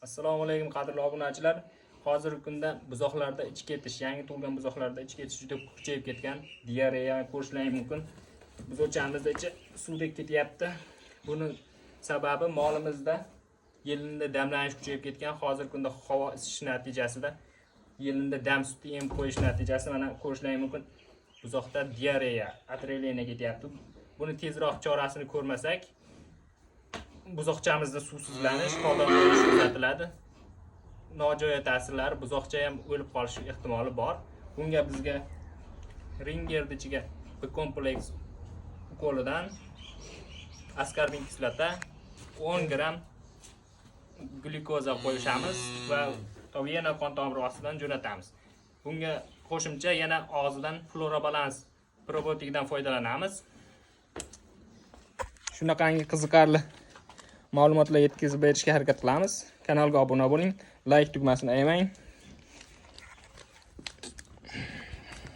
Assalomu alaykum qadrli obunachilar. Hozirgi kunda buzoqlarda ichib ketish, yangi tug'ilgan buzoqlarda ichib ketish juda kuchayib ketgan. Diareya ko'rishlari mumkin. Buzoqchamizda ichi suvdek ketyapti. Buni sababi molimizda yelinda damlanish kuchayib ketgan. Hozirgi kunda havo isishi natijasida yelinda dam suti em qo'yish natijasida mana ko'rishlari mumkin. Buzoqda diareya, atreleniya ketyapti. Buni tezroq chorasini ko'rmasak, buzoqchamizda suvsizlanish, qoldiq bo'lishi kuzatiladi. Nojo'ya ta'sirlari buzoqcha ham o'lib qolish ehtimoli bor. Bunga bizga Ringerning ichiga B-kompleks ukolidan askorbin kislota 10 gram glyukoza qo'shamiz va vena qon tomiri ostidan jo'natamiz. Bunga qo'shimcha yana og'zidan Florobalans probiotikdan foydalanamiz. Shunaqangi qiziqarli ma'lumotlar yetkazib berishga harakat qilamiz. Kanalga obuna bo'ling, like tugmasini ayamang.